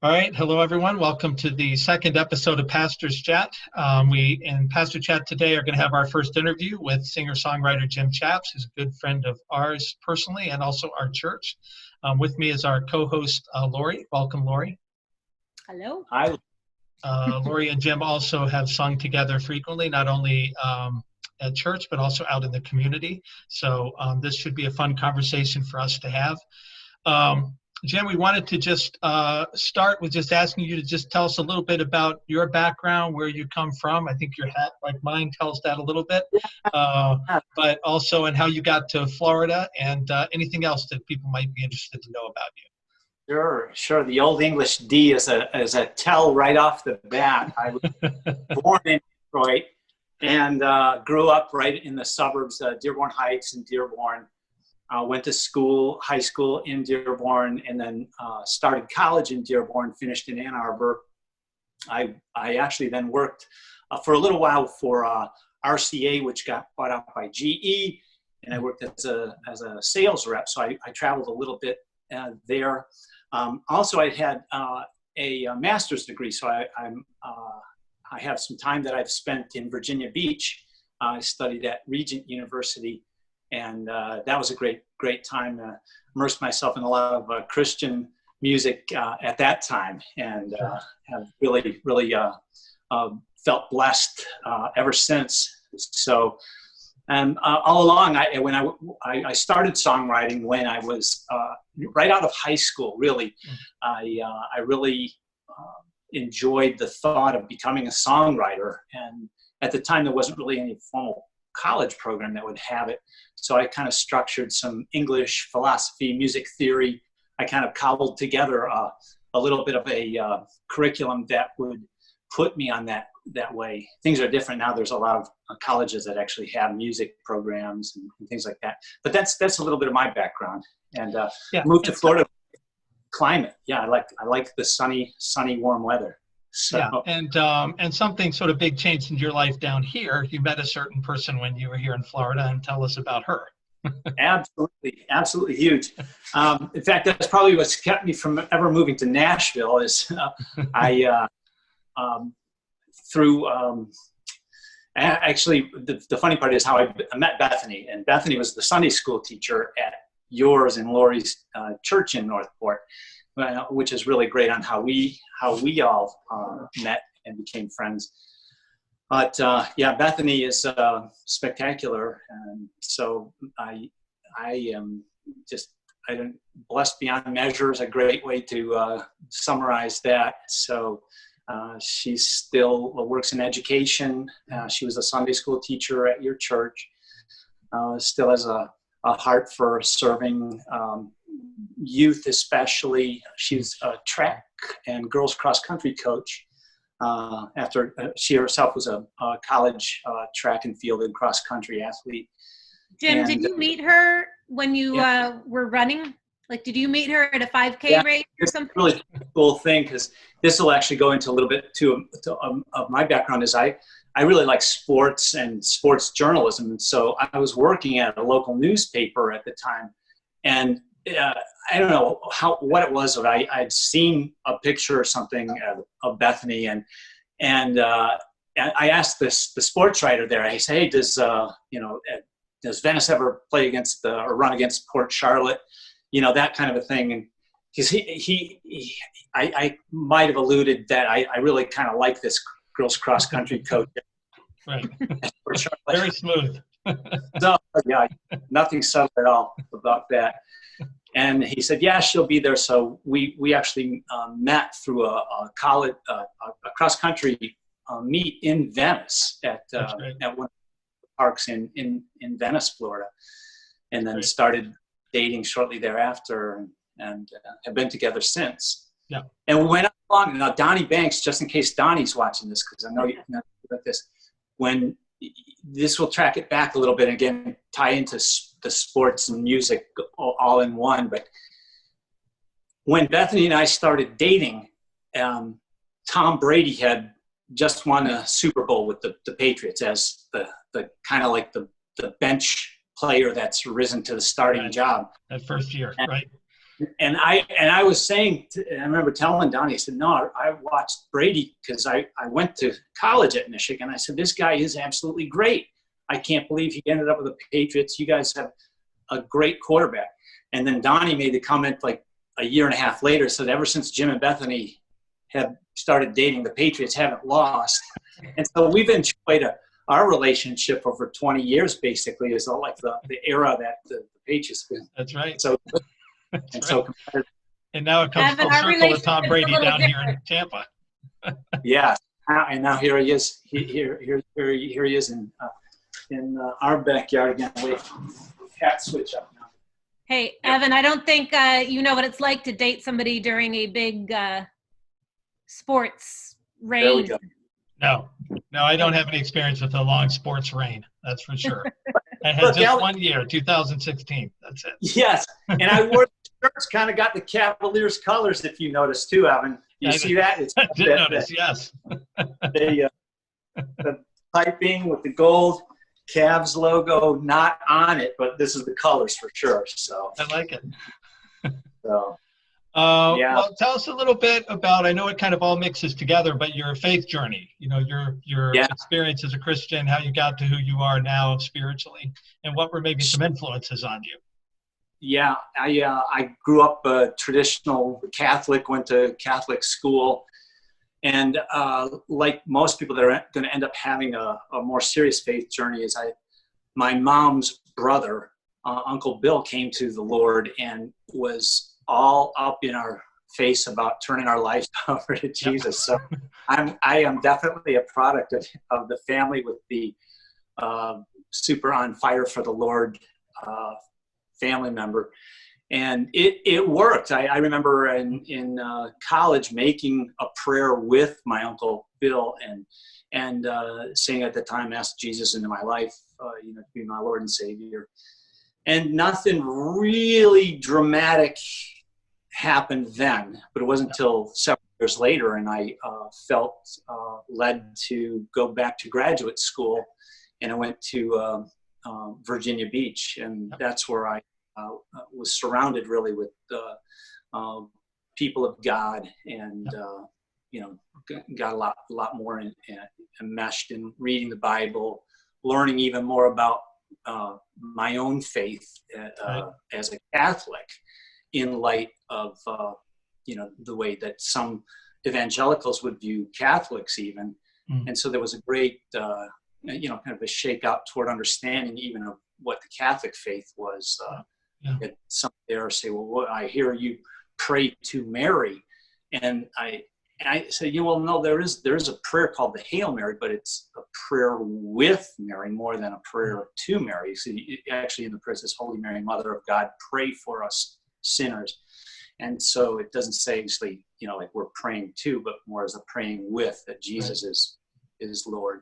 All right. Hello, everyone. Welcome to the second episode of Pastor's Chat. We, in Pastor Chat today, are going to have our first interview with singer-songwriter Jim Chaps, who's a good friend of ours personally and also our church. With me is our co-host, Lori. Welcome, Lori. Hello. Hi. Lori and Jim also have sung together frequently, not only at church, but also out in the community. So this should be a fun conversation for us to have. Jim, we wanted to just start with just asking you to just tell us a little bit about your background, where you come from. I think your hat, like mine, tells that a little bit, but also and how you got to Florida and anything else that people might be interested to know about you. Sure. The old English D is a tell right off the bat. I was born in Detroit and grew up right in the suburbs, Dearborn Heights and Dearborn. Went to school, high school in Dearborn, and then started college in Dearborn, finished in Ann Arbor. I actually then worked for a little while for RCA, which got bought out by GE, and I worked as a sales rep, so I traveled a little bit there. Also, I had a master's degree, so I have some time that I've spent in Virginia Beach. I studied at Regent University. And that was a great time to immerse myself in a lot of Christian music at that time, and have really felt blessed ever since. So, all along, I started songwriting when I was right out of high school. Really, I really enjoyed the thought of becoming a songwriter, and at the time there wasn't really any formal college program that would have it. So I kind of structured some English, philosophy, music theory. I kind of cobbled together a little bit of a curriculum that would put me on that way. Things are different now. There's a lot of colleges that actually have music programs and things like that. But that's a little bit of my background. And moved to Florida. Climate. Yeah, I like the sunny, warm weather. So. Yeah, and something sort of big changed in your life down here. You met a certain person when you were here in Florida, and tell us about her. Absolutely huge. In fact, that's probably what's kept me from ever moving to Nashville. Is actually the funny part is how I met Bethany, and Bethany was the Sunday school teacher at yours and Lori's church in Northport. Which is really great on how we all met and became friends. But Bethany is spectacular, and so I am blessed beyond measure is a great way to summarize that. So she still works in education. She was a Sunday school teacher at your church. Still has a heart for serving youth, especially. She's a track and girls cross country coach. After she herself was a college track and field and cross country athlete. Jim, did you meet her when you were running? Like, did you meet her at a 5K race or something? It's a really cool thing, because this will actually go into a little bit of my background. Is I really like sports and sports journalism, and so I was working at a local newspaper at the time, and I don't know what it was, but I'd seen a picture or something of Bethany, and I asked the sports writer there. I said, "Hey, does Venice ever play against or run against Port Charlotte? That kind of a thing." And because I might have alluded that I really kind of like this girls cross country coach. Right. Very smooth. So nothing subtle at all about that. And he said, "Yeah, she'll be there." So we actually met through a college, a cross country meet in Venice at one of the parks in Venice, Florida, and then started dating shortly thereafter, and have been together since. Yeah. And we went along. Now, Donnie Banks, just in case Donnie's watching this, because I know you know about this, when this will track it back a little bit, again, tie into the sports and music all in one. But when Bethany and I started dating, Tom Brady had just won a Super Bowl with the Patriots as the kind of like the bench player that's risen to the starting job. That first year, right? And I was saying, I remember telling Donnie, I said, no, I watched Brady because I went to college at Michigan. I said, this guy is absolutely great. I can't believe he ended up with the Patriots. You guys have a great quarterback. And then Donnie made the comment like a year and a half later, said ever since Jim and Bethany have started dating, the Patriots haven't lost. And so we've enjoyed our relationship over 20 years, basically, is all like the era that the Patriots been. That's right. So, That's and right. so competitive. And now it comes full circle with Tom Brady down here in Tampa. Yeah. And now here he is. Here he is in our backyard again. Wait, cat switch up now. Hey, Evan, I don't think you know what it's like to date somebody during a big sports rain. There we go. No, I don't have any experience with a long sports rain. That's for sure. I had just 1 year, 2016. That's it. Yes, and I wore the shirts, kind of got the Cavaliers colors, if you notice too, Evan. You see that? It's I did notice, yes. The piping with the gold Cavs logo not on it, but this is the colors for sure. So I like it. So. Yeah. Well, tell us a little bit about, I know it kind of all mixes together, but your faith journey, you know, your experience as a Christian, how you got to who you are now spiritually, and what were maybe some influences on you. Yeah, I grew up a traditional Catholic, went to Catholic school, and like most people that are going to end up having a more serious faith journey is my mom's brother, Uncle Bill, came to the Lord and was all up in our face about turning our lives over to Jesus. So I am definitely a product of the family with the super on fire for the Lord family member. And it worked. I remember in college making a prayer with my Uncle Bill and saying at the time, ask Jesus into my life, to be my Lord and Savior. And nothing really dramatic happened then, but it wasn't until several years later, and I felt led to go back to graduate school, and I went to Virginia Beach, and that's where I was surrounded really with people of God, and got a lot more enmeshed in reading the Bible, learning even more about my own faith as a Catholic, in light of the way that some evangelicals would view Catholics even. And so there was a great kind of a shakeout toward understanding even of what the Catholic faith was. Some there say, well, I hear you pray to Mary, and I say, no, there is a prayer called the Hail Mary, but it's a prayer with Mary more than a prayer to Mary. So actually in the prayer says, Holy Mary, Mother of God, pray for us sinners. And so it doesn't say actually, like we're praying to, but more as a praying with, that Jesus is Lord.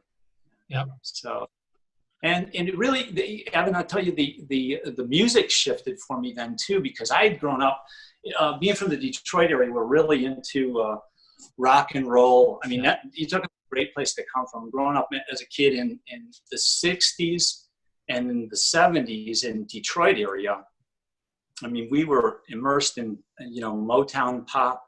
Yeah. So, and it really, Evan, I'll tell you, the music shifted for me then too, because I had grown up, being from the Detroit area, we're really into rock and roll. I mean, you talk about a great place to come from. Growing up as a kid in the 60s and in the 70s in Detroit area, I mean, we were immersed in, Motown pop.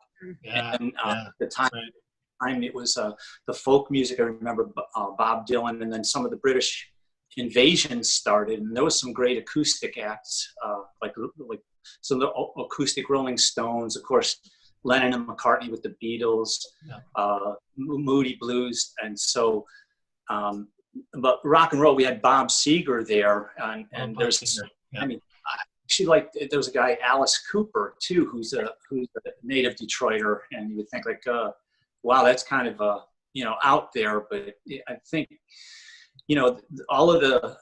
And at the time, it was the folk music. I remember Bob Dylan, and then some of the British invasion started, and there was some great acoustic acts, like some of the acoustic Rolling Stones, of course, Lennon and McCartney with the Beatles, Moody Blues, and so. But rock and roll, we had Bob Seger there, and there's, I mean. There was a guy, Alice Cooper, too, who's a native Detroiter, and you would think wow, that's kind of out there. But I think, all of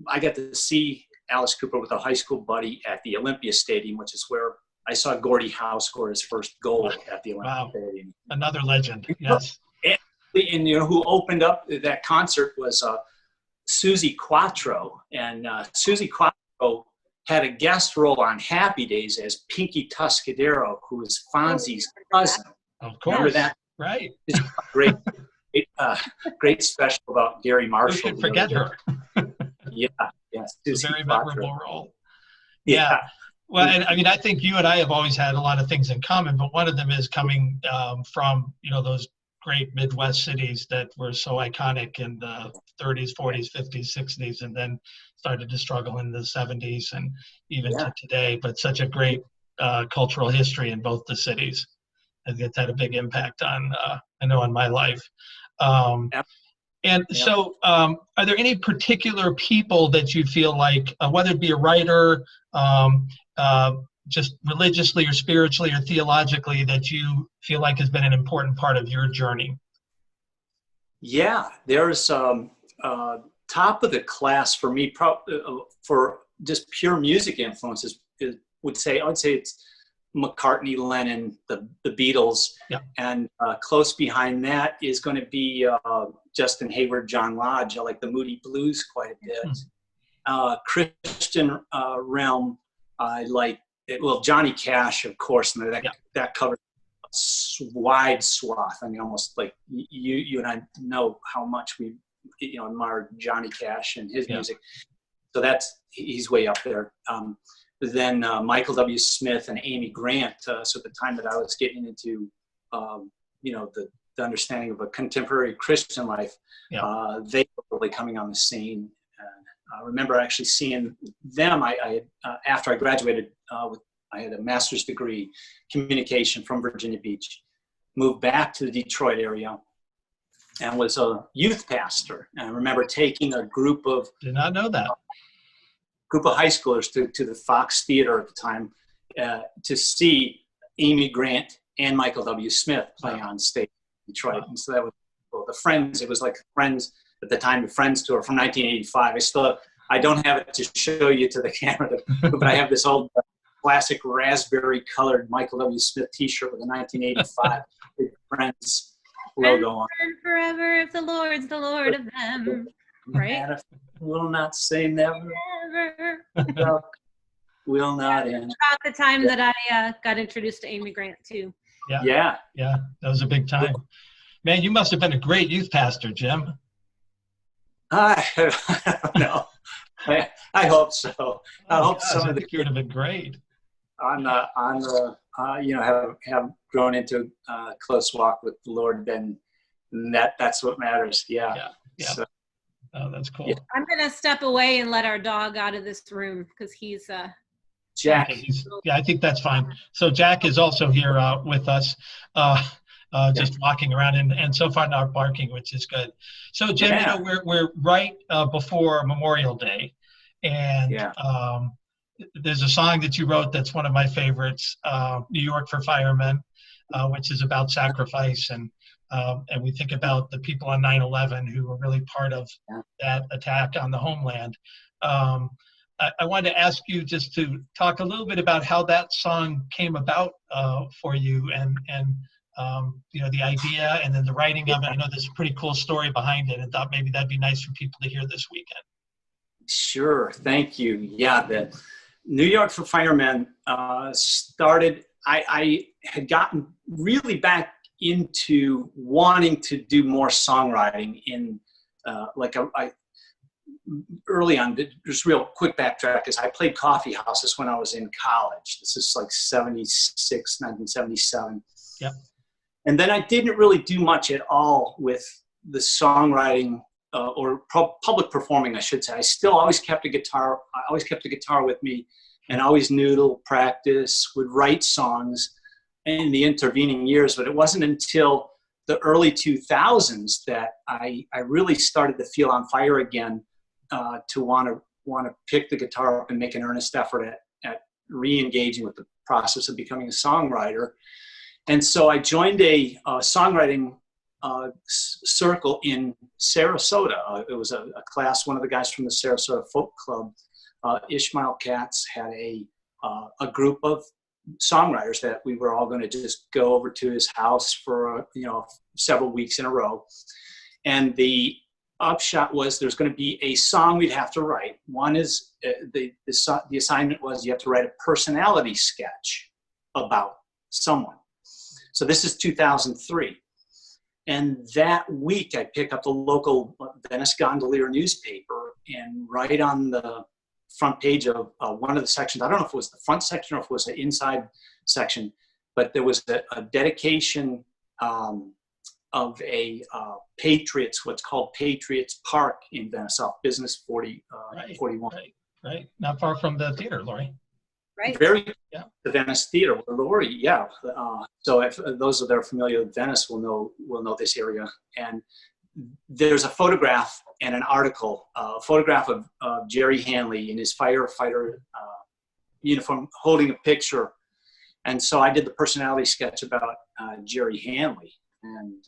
I got to see Alice Cooper with a high school buddy at the Olympia Stadium, which is where I saw Gordie Howe score his first goal at the Olympia Stadium. Another legend, yes. And who opened up that concert was Susie Quattro, and Susie Quattro had a guest role on Happy Days as Pinky Tuscadero, who was Fonzie's cousin. Of course. Remember that? Right. Great special about Gary Marshall. Who could forget her? Yeah. It's a very memorable role. Yeah. Well, and I mean, I think you and I have always had a lot of things in common, but one of them is coming from, those great Midwest cities that were so iconic in the 30s, 40s, 50s, 60s, and then started to struggle in the 70s and even to today, but such a great cultural history in both the cities. I think it's had a big impact on, I know, on my life. And so are there any particular people that you feel like, whether it be a writer, just religiously or spiritually or theologically, that you feel like has been an important part of your journey? Yeah, there's top of the class for me, for just pure music influences. I would say it's McCartney, Lennon, the Beatles, and close behind that is going to be Justin Hayward, John Lodge. I like the Moody Blues quite a bit. Christian realm, I like it. Well, Johnny Cash, of course, and that covers a wide swath. I mean, almost like you and I know how much we admire Johnny Cash and his music. So he's way up there. Then Michael W. Smith and Amy Grant. So at the time that I was getting into, the understanding of a contemporary Christian life, they were really coming on the scene. And I remember actually seeing them. I after I graduated, I had a master's degree, communication from Virginia Beach, moved back to the Detroit area, and was a youth pastor. And I remember taking a group of did not know that. Group of high schoolers to the Fox Theater at the time to see Amy Grant and Michael W. Smith play on stage in Detroit. And so that was the Friends. It was like Friends at the time, the Friends tour from 1985. I don't have it to show you to the camera, but I have this old classic raspberry colored Michael W. Smith T-shirt with a 1985 Friends logo on. Forever, if the Lord's the Lord of them, right? And if will not say never. Never. Will not end. About the time that I got introduced to Amy Grant too. Yeah, that was a big time. Man, you must have been a great youth pastor, Jim. I don't know. I hope so. I hope some of the kids would have been great. Have grown into close walk with the Lord. Then that's what matters. Yeah. So, oh, that's cool. Yeah. I'm gonna step away and let our dog out of this room because he's Jack. I think that's fine. So Jack is also here with us, just walking around and so far not barking, which is good. So Jim, we're right before Memorial Day, and there's a song that you wrote that's one of my favorites, New York for Firemen, which is about sacrifice, and we think about the people on 9/11 who were really part of that attack on the homeland. I wanted to ask you just to talk a little bit about how that song came about for you, and the idea, and then the writing of it. I know there's a pretty cool story behind it, and thought maybe that'd be nice for people to hear this weekend. Sure, thank you. Yeah, the New York for Firemen started. I had gotten really back into wanting to do more songwriting in early on. Just real quick backtrack is I played coffee houses when I was in college. This is like 1977. Yep. And then I didn't really do much at all with the songwriting or public performing, I should say. I still always kept a guitar. I always kept a guitar with me, and always noodle, practice, would write songs in the intervening years. But it wasn't until the early 2000s that I really started to feel on fire again, to want to pick the guitar up and make an earnest effort at re-engaging with the process of becoming a songwriter. And so I joined a songwriting circle in Sarasota. It was a class. One of the guys from the Sarasota Folk Club, Ishmael Katz, had a group of songwriters that we were all going to just go over to his house for several weeks in a row. And the upshot was there's going to be a song we'd have to write. One is the assignment was you have to write a personality sketch about someone. So this is 2003. And that week I pick up the local Venice Gondolier newspaper and write on the front page of one of the sections. I don't know if it was the front section or if it was the inside section, but there was a dedication of a Patriots, what's called Patriots Park in Venice, off Business 41. Right. Not far from the theater, Lori. Right. Very, yeah. The Venice Theater, Lori, yeah. So if those that are familiar with Venice will know this area. And there's a photograph and an article, a photograph of Jerry Hanley in his firefighter uniform holding a picture. And so I did the personality sketch about Jerry Hanley, and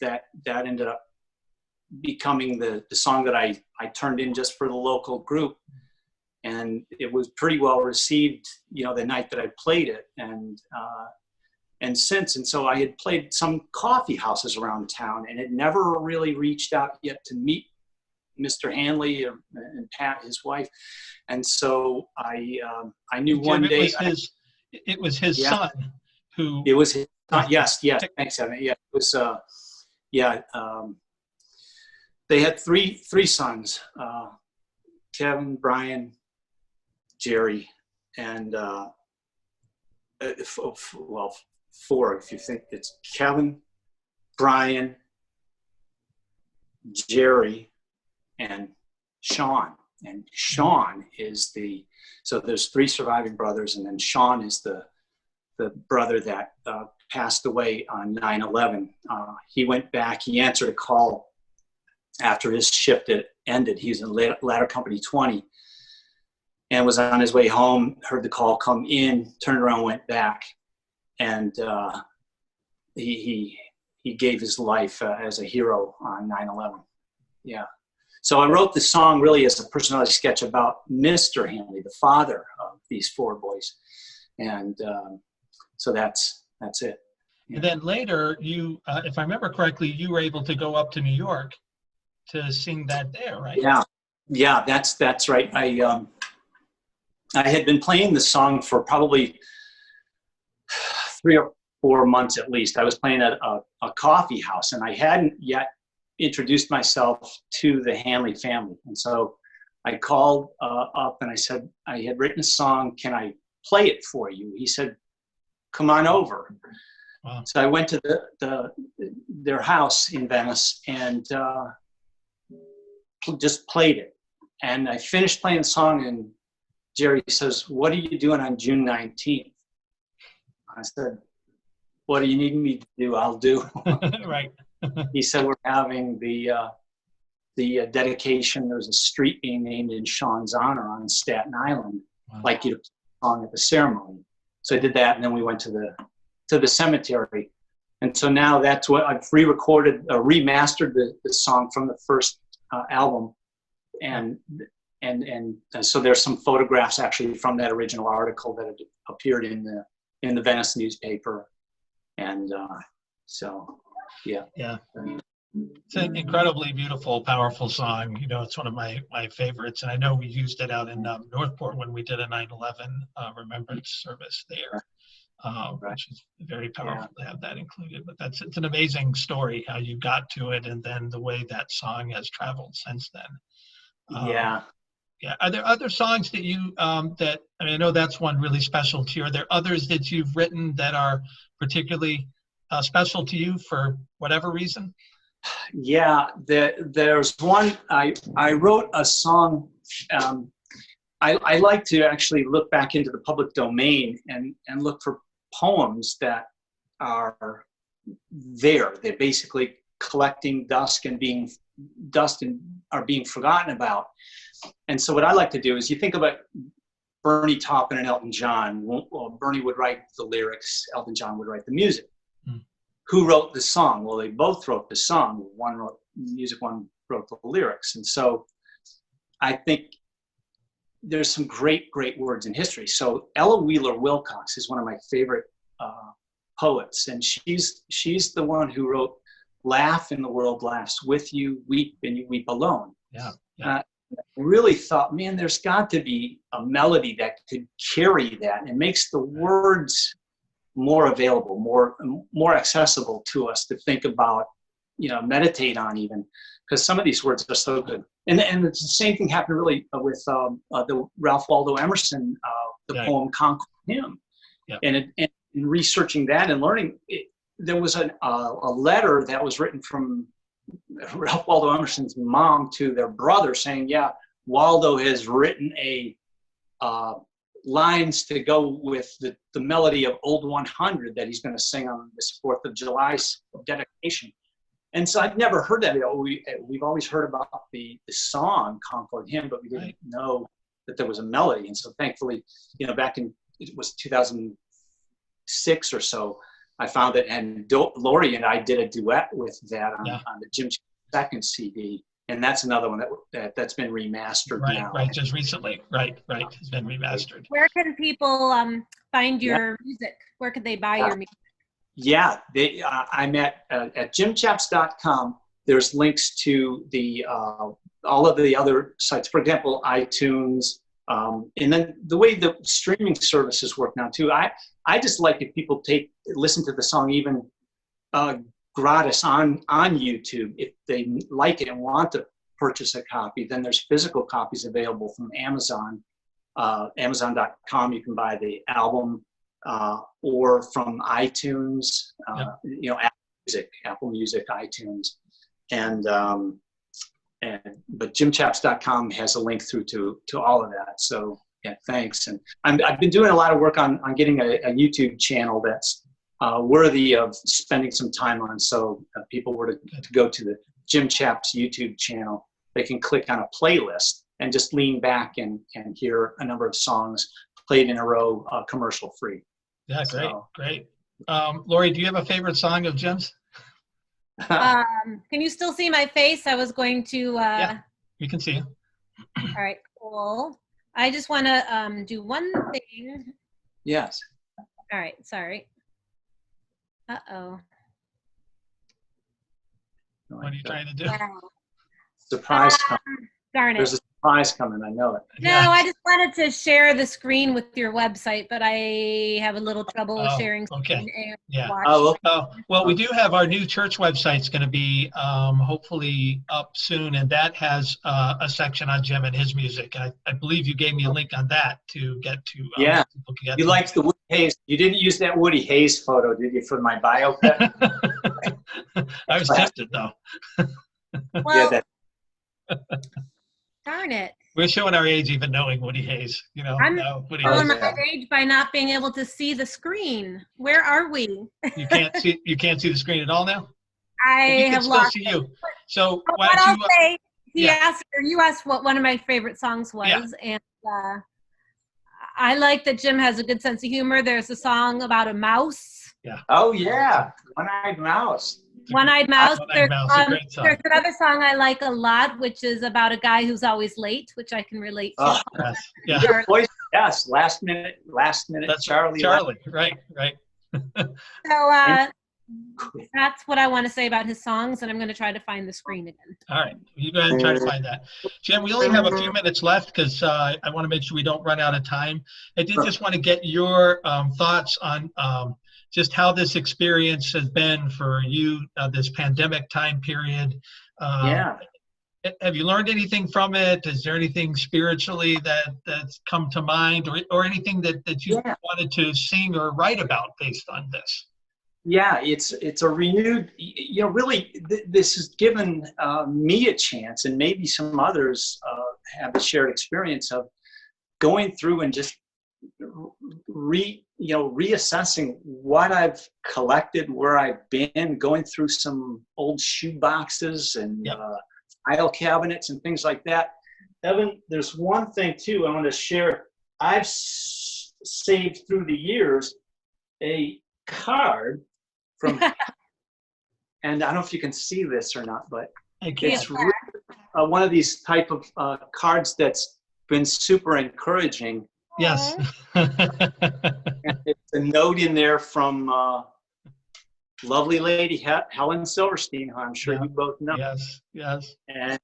that ended up becoming the song that I turned in just for the local group. And it was pretty well received, the night that I played it, and so I had played some coffee houses around town, and had never really reached out yet to meet Mr. Hanley and Pat, his wife. And so I knew one day it was his son who. It was his son. Yes. Thanks, Evan. Yeah, it was. They had three sons: Kevin, Brian, Jerry, and four if you think it's Kevin, Brian, Jerry, and Sean. And Sean is so there's three surviving brothers, and then Sean is the brother that passed away on 9/11. He went back, he answered a call after his shift had ended. He was in Ladder Company 20 and was on his way home, heard the call come in, turned around, went back, and he gave his life as a hero on 9/11. Yeah. So I wrote the song really as a personality sketch about Mr. Hanley, the father of these four boys. And so that's it. Yeah. And then later, you, if I remember correctly, you were able to go up to New York to sing that there, right? Yeah, that's right. I had been playing the song for probably 3 or 4 months at least. I was playing at a coffee house, and I hadn't yet introduced myself to the Hanley family. And so I called up and I said, I had written a song, can I play it for you? He said, come on over. Wow. So I went to their house in Venice and just played it. And I finished playing the song, and Jerry says, what are you doing on June 19th? I said, what do you need me to do? I'll do. Right. He said, we're having the dedication. There's a street being named in Sean's honor on Staten Island. Wow. Like you to play the song at the ceremony. So I did that, and then we went to the cemetery. And so now that's what I've re-recorded, remastered the song from the first album. And so there's some photographs actually from that original article that had appeared in the Venice newspaper. And so, yeah. Yeah. It's an incredibly beautiful, powerful song. It's one of my favorites. And I know we used it out in Northport when we did a 9/11 remembrance service there, which is very powerful to have that included. But it's an amazing story how you got to it, and then the way that song has traveled since then. Yeah. Are there other songs that you I know that's one really special to you. Are there others that you've written that are particularly special to you for whatever reason? Yeah, there's one. I wrote a song. I like to actually look back into the public domain and look for poems that are there. They're basically collecting dust and are being forgotten about. And so what I like to do is, you think about Bernie Taupin and Elton John. Well, Bernie would write the lyrics, Elton John would write the music. Who wrote the song? Well, they both wrote the song. One wrote music, one wrote the lyrics. And so I think there's some great words in history. So Ella Wheeler Wilcox is one of my favorite poets. And she's the one who wrote, laugh and the world laughs with you, weep and you weep alone. Yeah. I really thought, man, there's got to be a melody that could carry that, and it makes the words more available, more accessible to us to think about, meditate on even. because some of these words are so good. And the same thing happened really with the Ralph Waldo Emerson, the poem Concord Hymn. Yeah. And in researching that and learning, there was a letter that was written from Ralph Waldo Emerson's mom to their brother saying, yeah, Waldo has written a lines to go with the melody of Old 100 that he's going to sing on this 4th of July dedication. And so I'd never heard that. We've always heard about the song Concord Hymn, but we didn't know that there was a melody. And so thankfully, back in, it was 2006 or so, I found it, and Lori and I did a duet with that on the Jim second CD, and that's another one that's been remastered now. Right, just recently. Right, it's been remastered. Where can people find your music? Where could they buy your music? Yeah, I'm at jimchaps.com. There's links to the all of the other sites. For example, iTunes. And then the way the streaming services work now too, I just like if people listen to the song even gratis on YouTube. If they like it and want to purchase a copy, then there's physical copies available from Amazon, Amazon.com. You can buy the album, or from iTunes, Apple Music, iTunes, but jimchaps.com has a link through to all of that. So yeah, thanks. And I've been doing a lot of work on getting a YouTube channel that's worthy of spending some time on. So if people were to go to the Jim Chaps YouTube channel, they can click on a playlist and just lean back and hear a number of songs played in a row, commercial free. Yeah, great. Lori, do you have a favorite song of Jim's? Can you still see my face? I was going to yeah, we can see you. All right, cool. I just want to do one thing. Yes. All right, sorry. Uh-oh. What are you trying to do? Wow. Surprise coming. Darn it. There's a surprise coming, I know it. No, I just wanted to share the screen with your website, but I have a little trouble sharing screen and watch. Well, we do have our new church website's going to be hopefully up soon, and that has a section on Jim and his music. I believe you gave me a link on that to get to. People can get you liked the Woody Hayes. You didn't use that Woody Hayes photo, did you, for my biopic? I was tempted, though. Well, darn it. We're showing our age even knowing Woody Hayes. I'm showing my age by not being able to see the screen. Where are we? You can't see the screen at all now? I have lost see you. So why don't you say you asked what one of my favorite songs was, and I like that Jim has a good sense of humor. There's a song about a mouse. Yeah. Oh yeah, One-Eyed Mouse. One-Eyed Mouse. There's another song I like a lot, which is about a guy who's always late, which I can relate to. Yes, last minute. That's Charlie. Right. So that's what I want to say about his songs, and I'm going to try to find the screen again. All right, you go ahead and try to find that. Jim, we only have a few minutes left because I want to make sure we don't run out of time. I did just want to get your thoughts on just how this experience has been for you, this pandemic time period. Have you learned anything from it? Is there anything spiritually that's come to mind, or anything that you wanted to sing or write about based on this? Yeah, it's a renewed, really, this has given me a chance, and maybe some others have a shared experience of going through and just reassessing what I've collected, where I've been, going through some old shoe boxes and file cabinets and things like that. Evan, there's one thing too I want to share. I've saved through the years a card from, and I don't know if you can see this or not, but it's really, one of these type of cards that's been super encouraging. Yes. And it's a note in there from lovely lady Helen Silverstein, who I'm sure you both know. Yes. And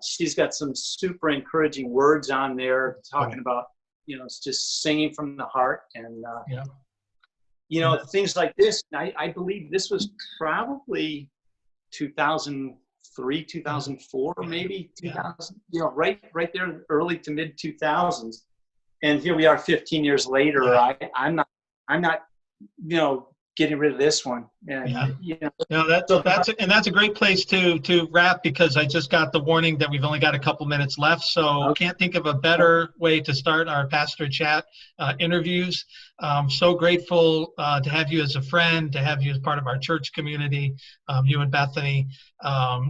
she's got some super encouraging words on there talking about, it's just singing from the heart, and things like this. I believe this was probably 2005 2003, 2004, maybe 2000, you know, right there, early to mid 2000s. And here we are 15 years later. Yeah. I'm not, you know, getting rid of this one. And, Yeah. you know, No, that's a great place to wrap, because I just got the warning that we've only got a couple minutes left. So can't think of a better way to start our Pastor Chat interviews. So grateful to have you as a friend, to have you as part of our church community, you and Bethany.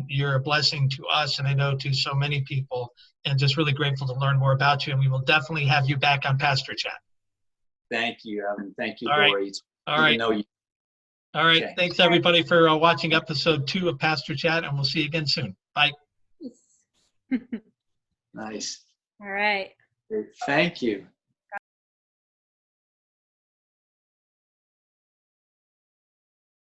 You're a blessing to us, and I know to so many people, and just really grateful to learn more about you. And we will definitely have you back on Pastor Chat. Thank you, Evan. Thank you, All right. Lori. All right. Know you. All right. Okay. Thanks, everybody, for watching episode 2 of Pastor Chat, and we'll see you again soon. Bye. Nice. All right. Thank you.